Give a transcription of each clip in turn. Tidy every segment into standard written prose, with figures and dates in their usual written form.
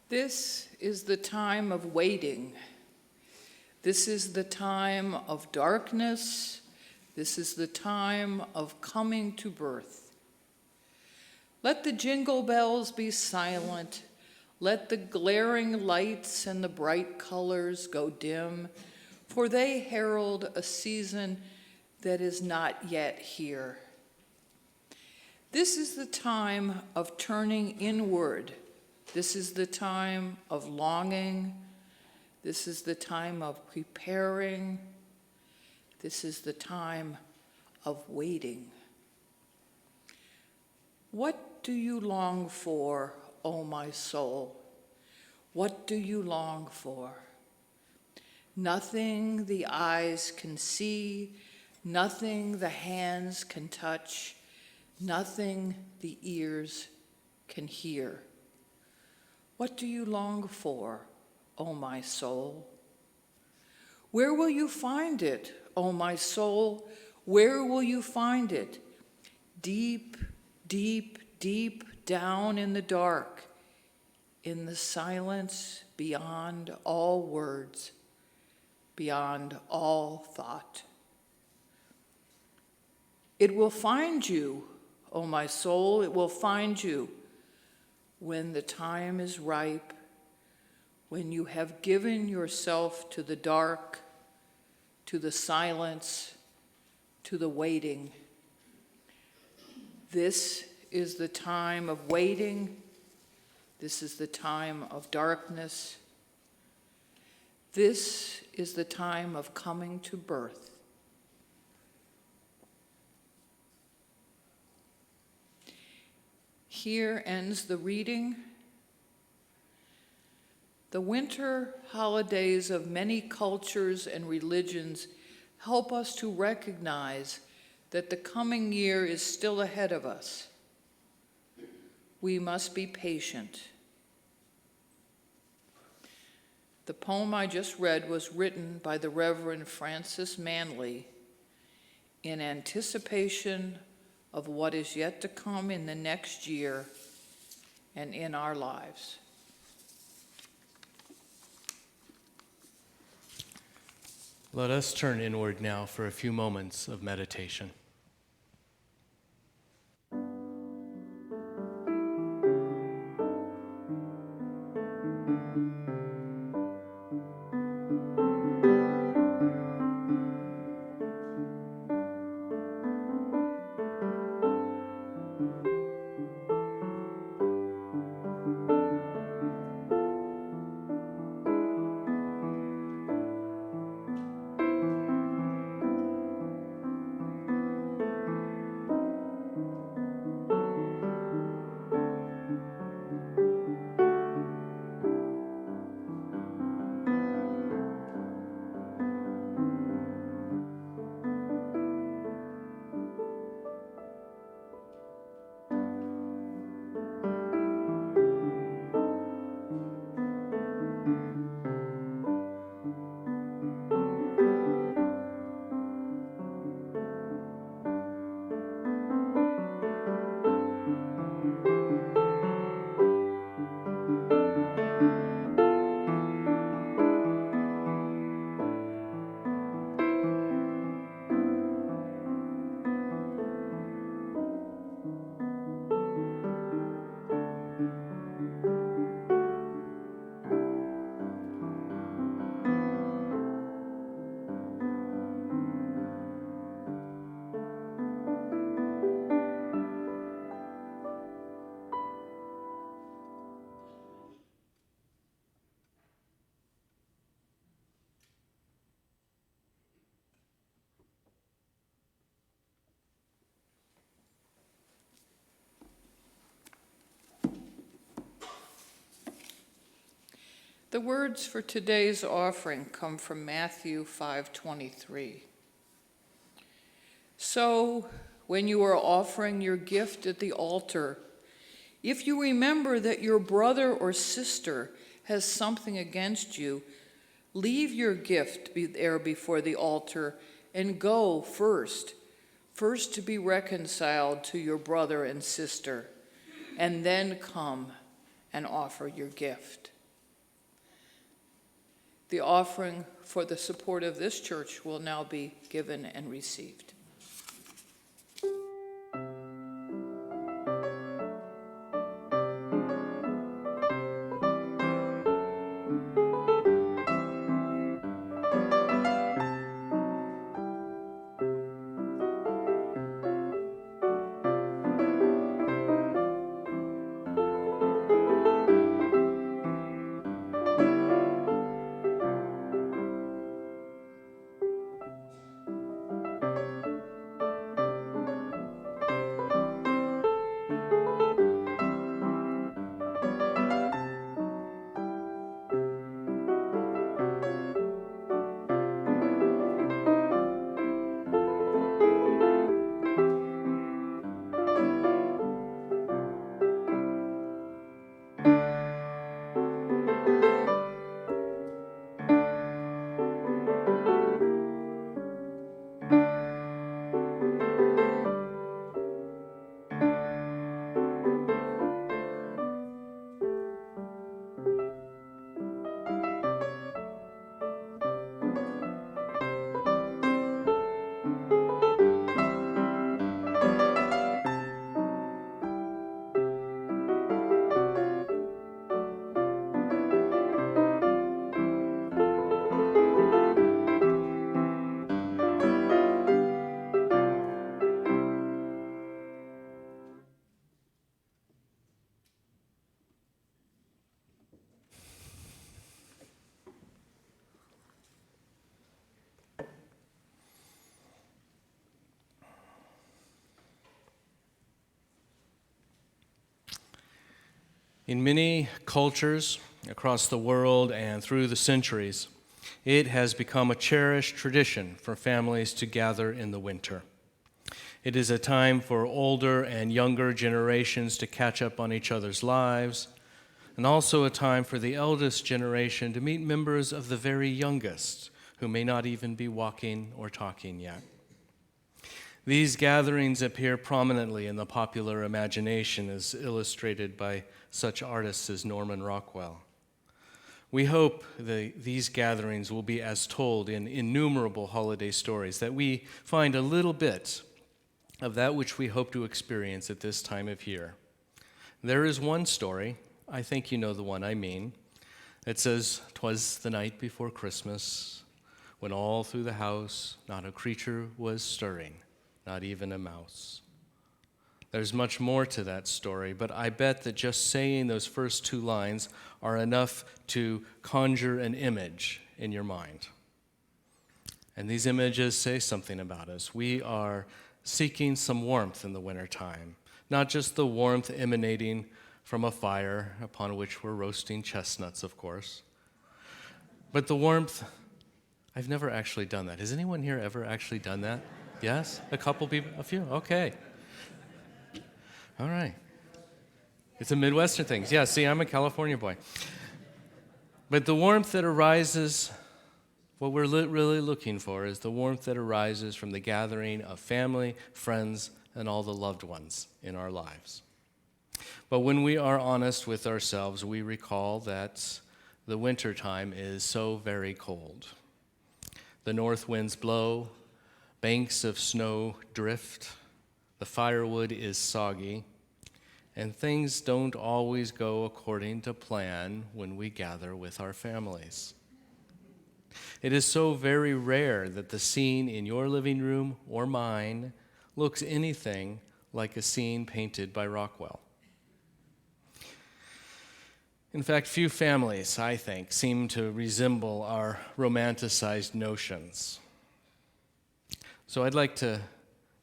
This is the time of waiting. This is the time of darkness. This is the time of coming to birth. Let the jingle bells be silent. Let the glaring lights and the bright colors go dim, for they herald a season that is not yet here. This is the time of turning inward. This is the time of longing. This is the time of preparing. This is the time of waiting. What do you long for, O my soul? What do you long for? Nothing the eyes can see, nothing the hands can touch, nothing the ears can hear. What do you long for, O my soul? Where will you find it, O my soul? Where will you find it? Deep, deep, deep down in the dark, in the silence beyond all words, beyond all thought. It will find you, O my soul, it will find you when the time is ripe, when you have given yourself to the dark, to the silence, to the waiting. This is the time of waiting. This is the time of darkness. This is the time of coming to birth. Here ends the reading. The winter holidays of many cultures and religions help us to recognize that the coming year is still ahead of us. We must be patient. The poem I just read was written by the Reverend Francis Manley in anticipation of what is yet to come in the next year and in our lives. Let us turn inward now for a few moments of meditation. The words for today's offering come from Matthew 5:23. So, when you are offering your gift at the altar, if you remember that your brother or sister has something against you, leave your gift there before the altar and go first to be reconciled to your brother and sister, and then come and offer your gift. The offering for the support of this church will now be given and received. In many cultures across the world and through the centuries, it has become a cherished tradition for families to gather in the winter. It is a time for older and younger generations to catch up on each other's lives, and also a time for the eldest generation to meet members of the very youngest who may not even be walking or talking yet. These gatherings appear prominently in the popular imagination as illustrated by such artists as Norman Rockwell. We hope that these gatherings will be as told in innumerable holiday stories, that we find a little bit of that which we hope to experience at this time of year. There is one story, I think you know the one I mean, that says, "'Twas the night before Christmas, when all through the house not a creature was stirring, not even a mouse." There's much more to that story, but I bet that just saying those first two lines are enough to conjure an image in your mind. And these images say something about us. We are seeking some warmth in the wintertime, not just the warmth emanating from a fire upon which we're roasting chestnuts, of course, but the warmth. I've never actually done that. Has anyone here ever actually done that? Yes? A couple people? A few? Okay. All right. It's a Midwestern thing. Yeah, see, I'm a California boy. But the warmth that arises, what we're really looking for is the warmth that arises from the gathering of family, friends, and all the loved ones in our lives. But when we are honest with ourselves, we recall that the wintertime is so very cold. The north winds blow, banks of snow drift, the firewood is soggy, and things don't always go according to plan when we gather with our families. It is so very rare that the scene in your living room or mine looks anything like a scene painted by Rockwell. In fact, few families, I think, seem to resemble our romanticized notions. So I'd like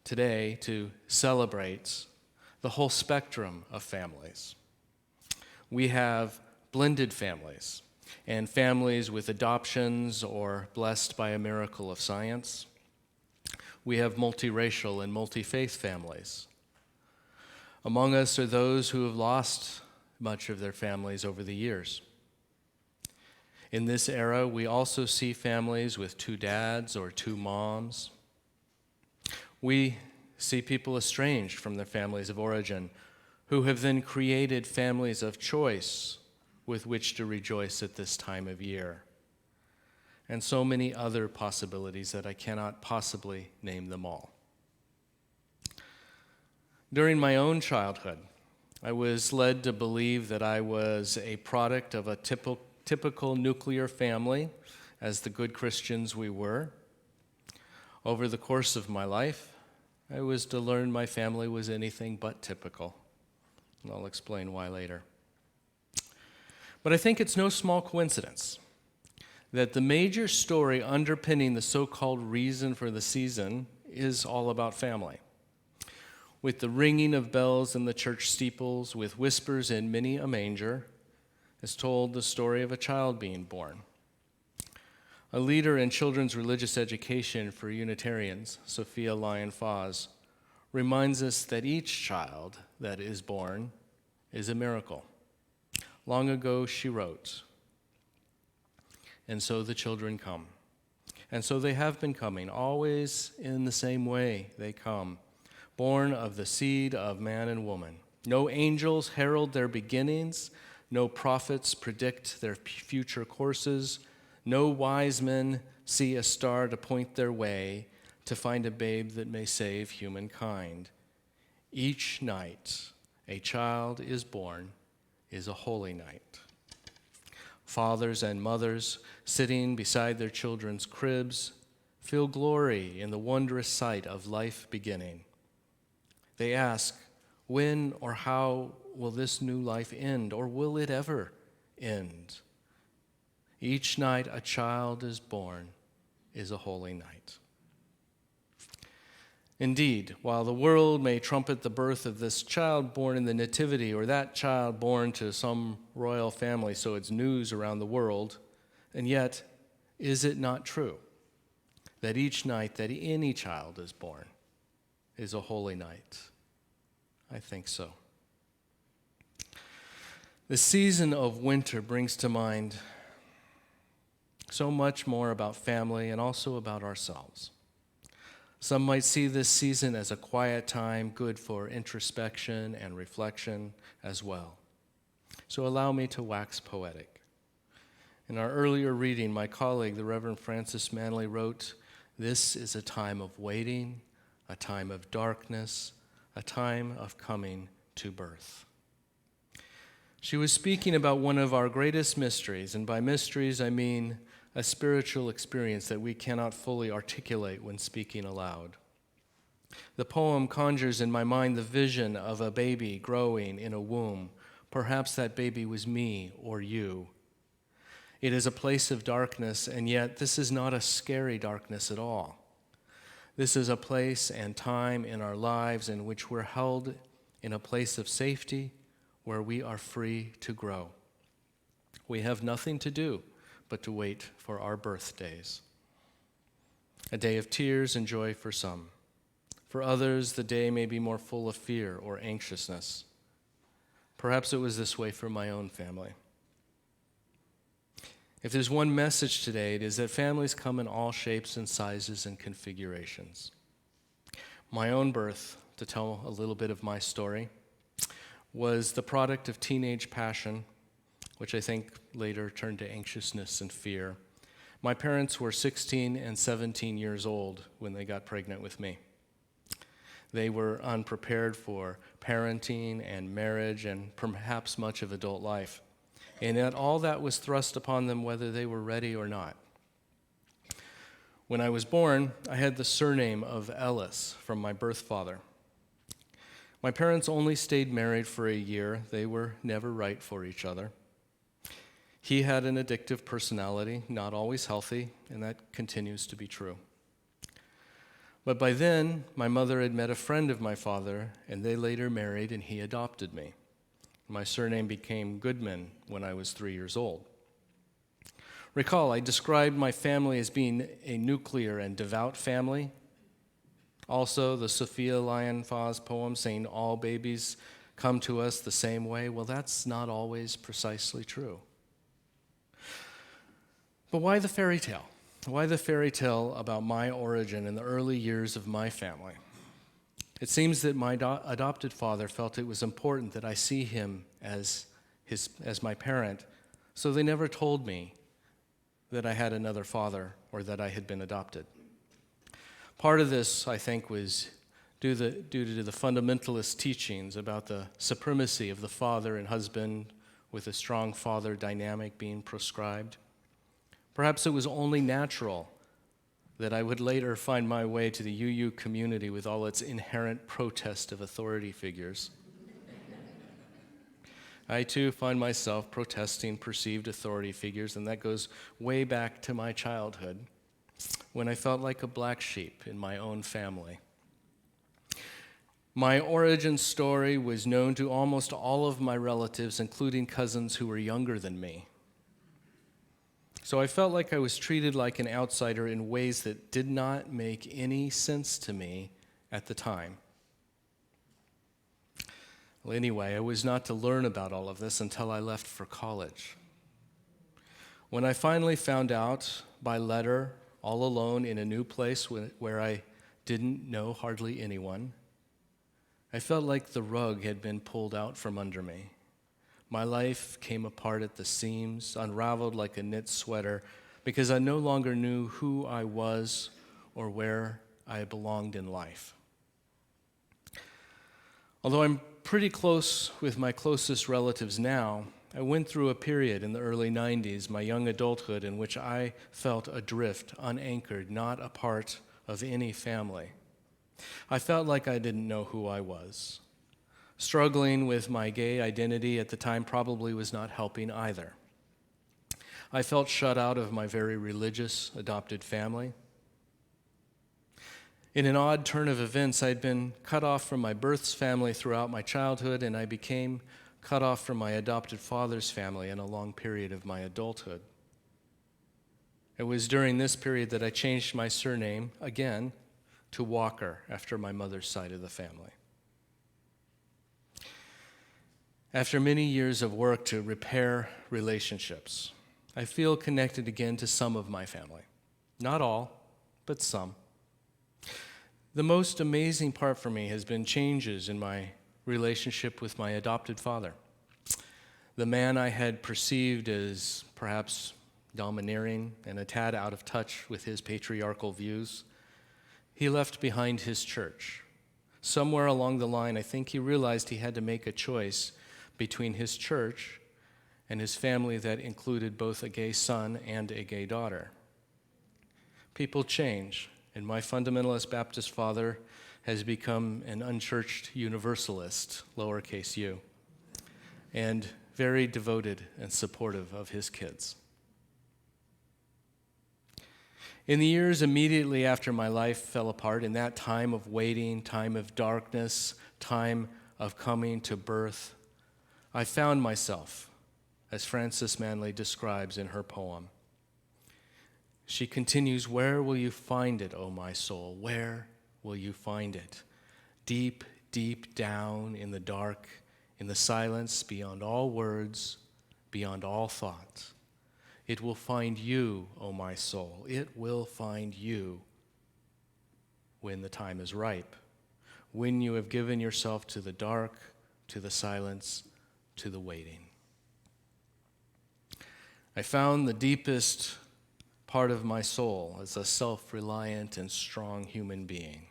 today to celebrate the whole spectrum of families. We have blended families and families with adoptions or blessed by a miracle of science. We have multiracial and multi-faith families. Among us are those who have lost much of their families over the years. In this era, we also see families with two dads or two moms. We see people estranged from their families of origin who have then created families of choice with which to rejoice at this time of year. and so many other possibilities that I cannot possibly name them all. During my own childhood, I was led to believe that I was a product of a typical nuclear family, as the good Christians we were. Over the course of my life, I was to learn my family was anything but typical, and I'll explain why later. But I think it's no small coincidence that the major story underpinning the so-called reason for the season is all about family. With the ringing of bells in the church steeples, with whispers in many a manger, is told the story of a child being born. A leader in children's religious education for Unitarians, Sophia Lyon-Foss, reminds us that each child that is born is a miracle. Long ago she wrote, "And so the children come. And so they have been coming, always in the same way they come, born of the seed of man and woman. No angels herald their beginnings, no prophets predict their future courses, no wise men see a star to point their way to find a babe that may save humankind. Each night a child is born is a holy night." Fathers and mothers sitting beside their children's cribs feel glory in the wondrous sight of life beginning. They ask, when or how will this new life end, or will it ever end? Each night a child is born is a holy night. Indeed, while the world may trumpet the birth of this child born in the Nativity, or that child born to some royal family, so it's news around the world, and yet, is it not true that each night that any child is born is a holy night? I think so. The season of winter brings to mind so much more about family and also about ourselves. Some might see this season as a quiet time, good for introspection and reflection as well. So allow me to wax poetic. In our earlier reading, my colleague, the Reverend Francis Manley, wrote, "This is a time of waiting, a time of darkness, a time of coming to birth." She was speaking about one of our greatest mysteries, and by mysteries I mean a spiritual experience that we cannot fully articulate when speaking aloud. The poem conjures in my mind the vision of a baby growing in a womb. Perhaps that baby was me or you. It is a place of darkness, and yet this is not a scary darkness at all. This is a place and time in our lives in which we're held in a place of safety where we are free to grow. We have nothing to do but to wait for our birthdays. A day of tears and joy for some. For others, the day may be more full of fear or anxiousness. Perhaps it was this way for my own family. If there's one message today, it is that families come in all shapes and sizes and configurations. My own birth, to tell a little bit of my story, was the product of teenage passion, which I think later turned to anxiousness and fear. My parents were 16 and 17 years old when they got pregnant with me. They were unprepared for parenting and marriage and perhaps much of adult life. And yet all that was thrust upon them whether they were ready or not. When I was born, I had the surname of Ellis from my birth father. My parents only stayed married for a year. They were never right for each other. He had an addictive personality, not always healthy, and that continues to be true. But by then, my mother had met a friend of my father, and they later married, and he adopted me. My surname became Goodman when I was 3 years old. Recall, I described my family as being a nuclear and devout family. Also, the Sophia Lyon-Foss poem saying all babies come to us the same way, well, that's not always precisely true. But why the fairy tale? Why the fairy tale about my origin and the early years of my family? It seems that my adopted father felt it was important that I see him as my parent, so they never told me that I had another father or that I had been adopted. Part of this, I think, was due to the fundamentalist teachings about the supremacy of the father and husband with a strong father dynamic being prescribed. Perhaps it was only natural that I would later find my way to the UU community with all its inherent protest of authority figures. I too find myself protesting perceived authority figures, and that goes way back to my childhood when I felt like a black sheep in my own family. My origin story was known to almost all of my relatives, including cousins who were younger than me. So I felt like I was treated like an outsider in ways that did not make any sense to me at the time. Well, anyway, I was not to learn about all of this until I left for college. When I finally found out by letter, all alone in a new place where I didn't know hardly anyone, I felt like the rug had been pulled out from under me. My life came apart at the seams, unraveled like a knit sweater, because I no longer knew who I was or where I belonged in life. Although I'm pretty close with my closest relatives now, I went through a period in the early 90s, my young adulthood, in which I felt adrift, unanchored, not a part of any family. I felt like I didn't know who I was. Struggling with my gay identity at the time probably was not helping either. I felt shut out of my very religious adopted family. In an odd turn of events, I'd been cut off from my birth's family throughout my childhood, and I became cut off from my adopted father's family in a long period of my adulthood. It was during this period that I changed my surname again to Walker after my mother's side of the family. After many years of work to repair relationships, I feel connected again to some of my family. Not all, but some. The most amazing part for me has been changes in my relationship with my adopted father. The man I had perceived as perhaps domineering and a tad out of touch with his patriarchal views, he left behind his church. Somewhere along the line, I think he realized he had to make a choice between his church and his family that included both a gay son and a gay daughter. People change, and my fundamentalist Baptist father has become an unchurched universalist, lowercase u, and very devoted and supportive of his kids. In the years immediately after my life fell apart, in that time of waiting, time of darkness, time of coming to birth, I found myself, as Frances Manley describes in her poem. She continues, "Where will you find it, O my soul? Where will you find it? Deep, deep down in the dark, in the silence, beyond all words, beyond all thought. It will find you, O my soul. It will find you when the time is ripe, when you have given yourself to the dark, to the silence, to the waiting." I found the deepest part of my soul as a self-reliant and strong human being.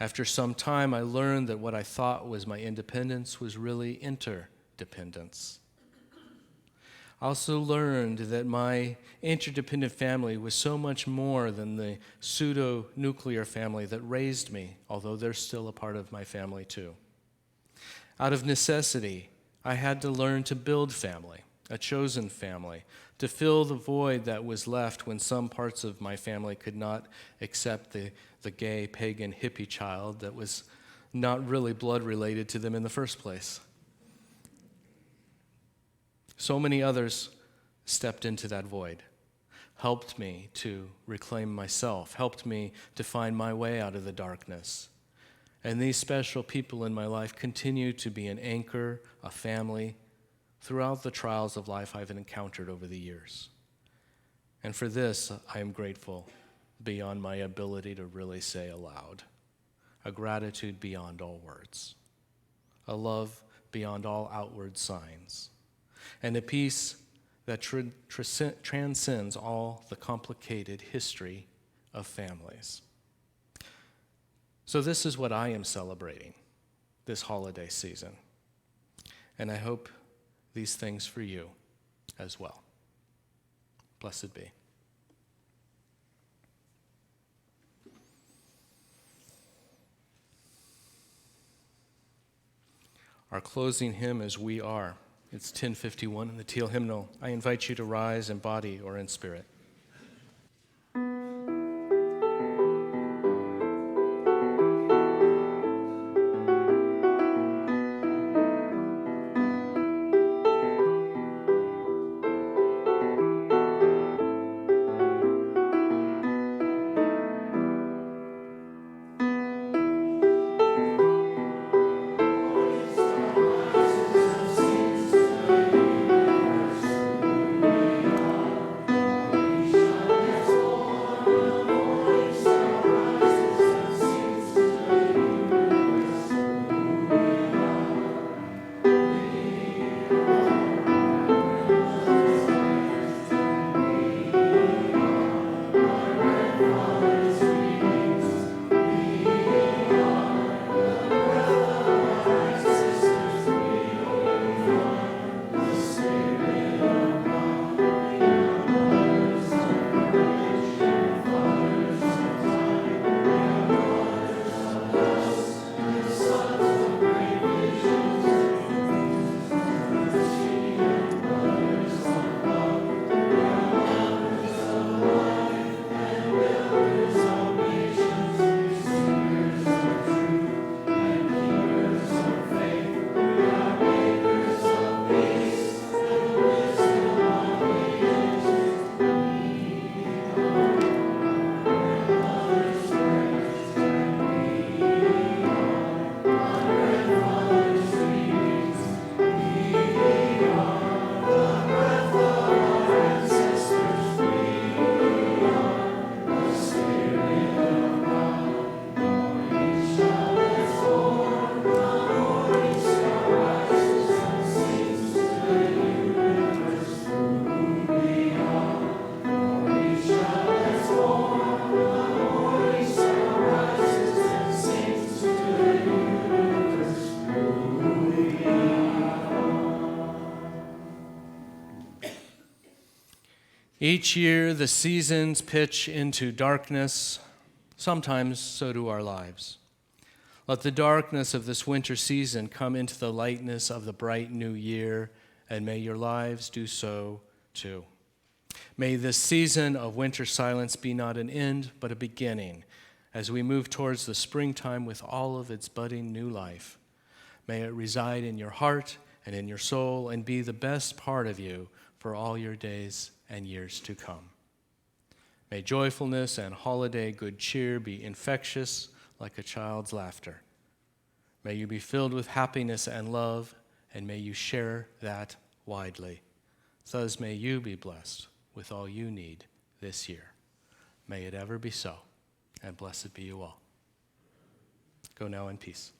After some time, I learned that what I thought was my independence was really interdependence. I also learned that my interdependent family was so much more than the pseudo-nuclear family that raised me, although they're still a part of my family too. Out of necessity, I had to learn to build family, a chosen family, to fill the void that was left when some parts of my family could not accept the gay, pagan, hippie child that was not really blood related to them in the first place. So many others stepped into that void, helped me to reclaim myself, helped me to find my way out of the darkness. And these special people in my life continue to be an anchor, a family, throughout the trials of life I've encountered over the years. And for this, I am grateful beyond my ability to really say aloud. A gratitude beyond all words. A love beyond all outward signs. And a peace that transcends all the complicated history of families. So this is what I am celebrating this holiday season. And I hope these things for you as well. Blessed be. Our closing hymn is We Are. It's 1051 in the Teal Hymnal. I invite you to rise in body or in spirit. Each year, the seasons pitch into darkness. Sometimes so do our lives. Let the darkness of this winter season come into the lightness of the bright new year, and may your lives do so too. May this season of winter silence be not an end, but a beginning, as we move towards the springtime with all of its budding new life. May it reside in your heart and in your soul, and be the best part of you for all your days and years to come. May joyfulness and holiday good cheer be infectious like a child's laughter. May you be filled with happiness and love, and may you share that widely. Thus may you be blessed with all you need this year. May it ever be so, and blessed be you all. Go now in peace.